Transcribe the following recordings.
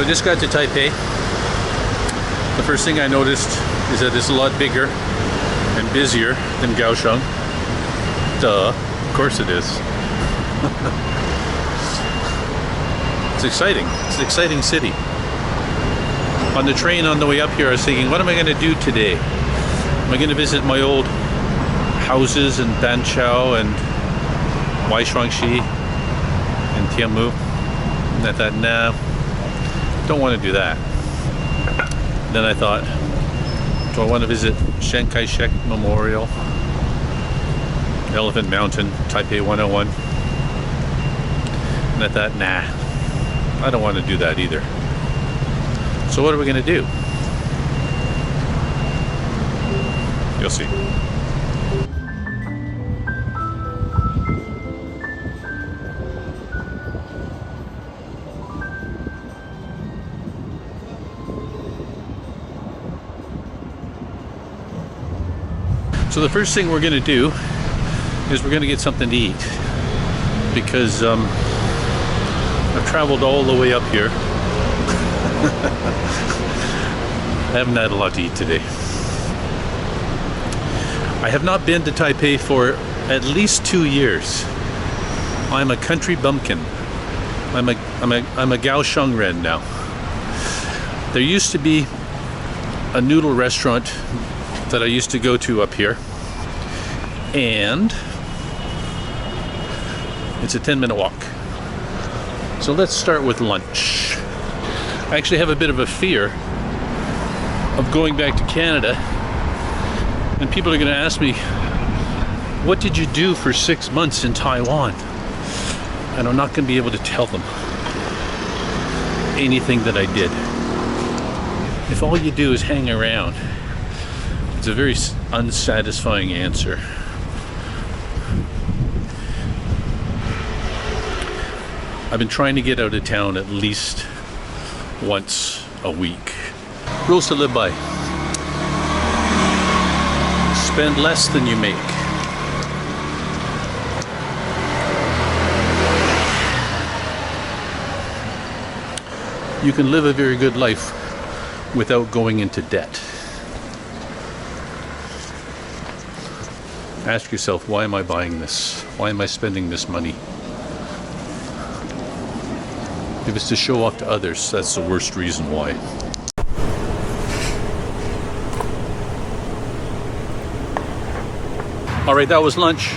So I just got to Taipei. The first thing I noticed is that it's a lot bigger and busier than Kaohsiung. Duh, of course it is. It's exciting. It's an exciting city. On the train on the way up here, I was thinking, what am I going to do today? Am I going to visit my old houses in Banqiao and Waishuangxi and Tianmu? And I thought, nah, don't want to do that. Then I thought, do I want to visit Chiang Kai-shek Memorial, Elephant Mountain, Taipei 101? And I thought, nah, I don't want to do that either. So what are we going to do? You'll see. So the first thing we're going to do is we're going to get something to eat, because I've traveled all the way up here. I haven't had a lot to eat today. I have not been to Taipei for at least 2 years. I'm a country bumpkin. I'm a Kaohsiung Ren now. There used to be a noodle restaurant that I used to go to up here, and it's a 10-minute walk. So let's start with lunch. I actually have a bit of a fear of going back to Canada, and people are going to ask me, what did you do for 6 months in Taiwan? And I'm not going to be able to tell them anything that I did. If all you do is hang around, it's a very unsatisfying answer. I've been trying to get out of town at least once a week. Rules to live by. Spend less than you make. You can live a very good life without going into debt. Ask yourself, why am I buying this? Why am I spending this money? If it's to show off to others, that's the worst reason why. All right, that was lunch.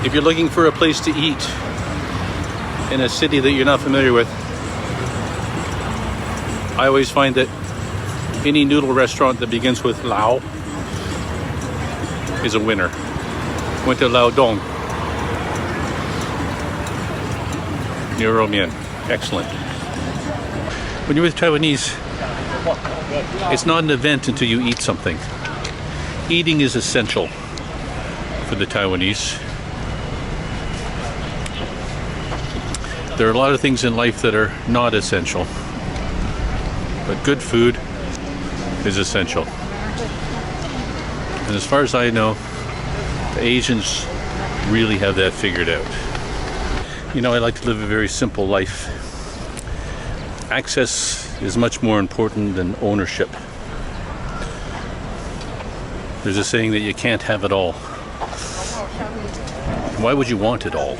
If you're looking for a place to eat in a city that you're not familiar with, I always find that any noodle restaurant that begins with Lao is a winner. Went to Lao Dong. Neuro Mian. Excellent. When you're with Taiwanese, it's not an event until you eat something. Eating is essential for the Taiwanese. There are a lot of things in life that are not essential, but good food is essential. And as far as I know, the Asians really have that figured out. You know, I like to live a very simple life. Access is much more important than ownership. There's a saying that you can't have it all. Why would you want it all?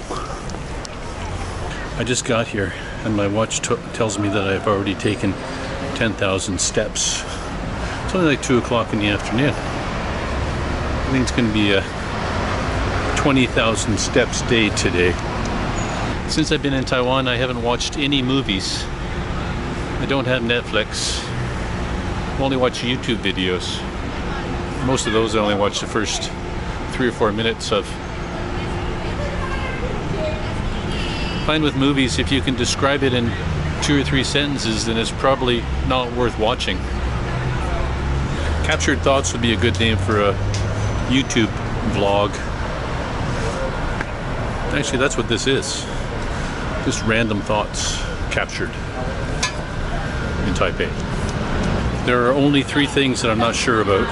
I just got here and my watch tells me that I've already taken 10,000 steps. It's only like 2 o'clock in the afternoon. I think it's going to be a 20,000 steps day today. Since I've been in Taiwan, I haven't watched any movies. I don't have Netflix. I only watch YouTube videos. Most of those I only watch the first 3 or 4 minutes of. Fine with movies, if you can describe it in 2 or 3 sentences, then it's probably not worth watching. Captured Thoughts would be a good name for a YouTube vlog. Actually, that's what this is. Just random thoughts captured in Taipei. There are only 3 things that I'm not sure about: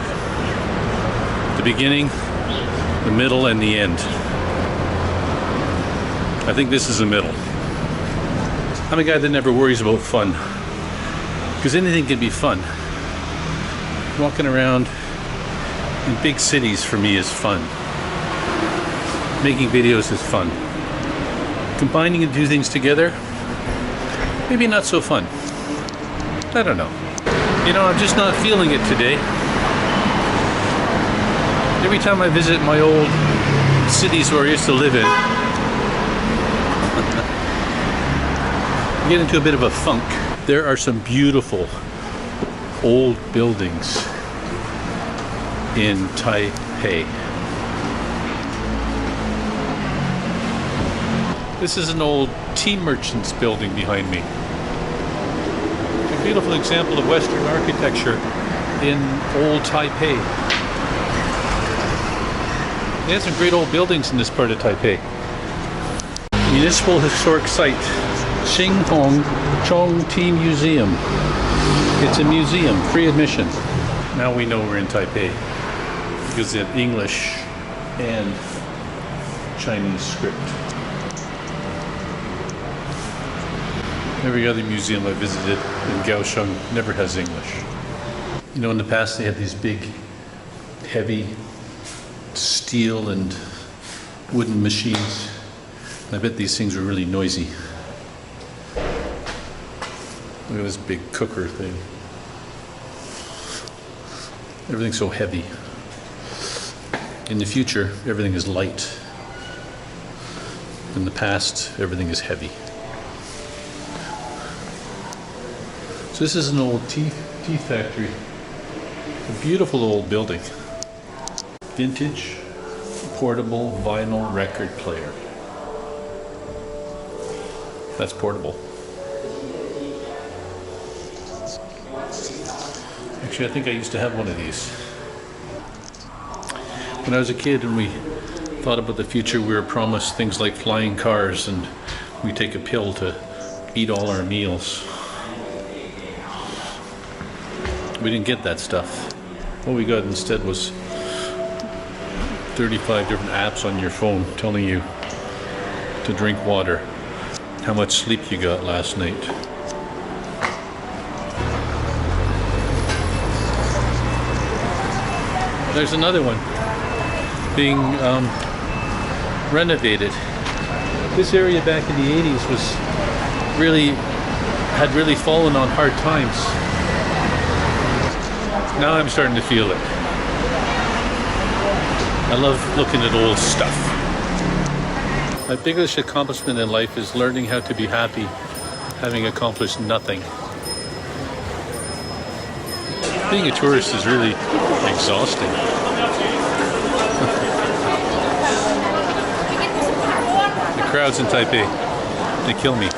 the beginning, the middle, and the end. I think this is the middle. I'm a guy that never worries about fun. Because anything can be fun. Walking around in big cities for me is fun. Making videos is fun. Combining and do things together, maybe not so fun. I don't know. You know, I'm just not feeling it today. Every time I visit my old cities where I used to live in, I get into a bit of a funk. There are some beautiful old buildings in Taipei. This is an old tea merchant's building behind me. A beautiful example of Western architecture in old Taipei. They have some great old buildings in this part of Taipei. Municipal Historic Site, Xinghong Chong Tea Museum. It's a museum, free admission. Now we know we're in Taipei because they have English and Chinese script. Every other museum I visited in Kaohsiung never has English. You know, in the past they had these big, heavy steel and wooden machines. I bet these things were really noisy. Look at this big cooker thing. Everything's so heavy. In the future, everything is light. In the past, everything is heavy. So this is an old tea factory. A beautiful old building. Vintage, portable vinyl record player. That's portable. Actually, I think I used to have one of these. When I was a kid and we thought about the future, we were promised things like flying cars and we take a pill to eat all our meals. We didn't get that stuff. What we got instead was 35 different apps on your phone telling you to drink water, how much sleep you got last night. There's another one being renovated. This area back in the 80s had really fallen on hard times. Now I'm starting to feel it. I love looking at old stuff. My biggest accomplishment in life is learning how to be happy, having accomplished nothing. Being a tourist is really exhausting. The crowds in Taipei, they kill me.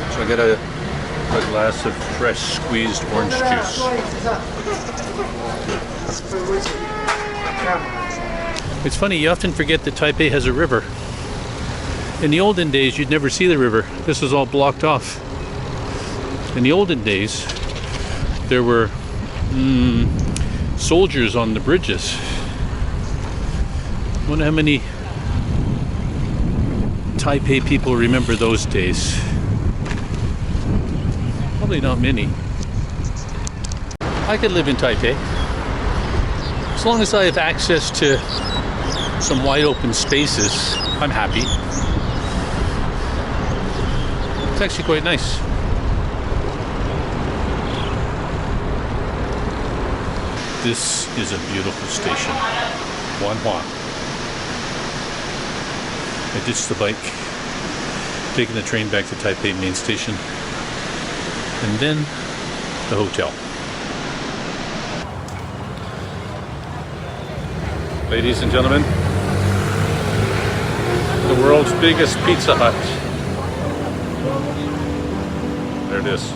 So I got a glass of fresh squeezed orange juice. It's funny, you often forget that Taipei has a river. In the olden days, you'd never see the river. This was all blocked off. In the olden days, there were soldiers on the bridges. I wonder how many Taipei people remember those days. Probably not many. I could live in Taipei as long as I have access to some wide open spaces. I'm happy. It's actually quite nice. This is a beautiful station, Wan Hua. I ditched the bike, taking the train back to Taipei main station, and then the hotel. Ladies and gentlemen, the world's biggest Pizza Hut. There it is.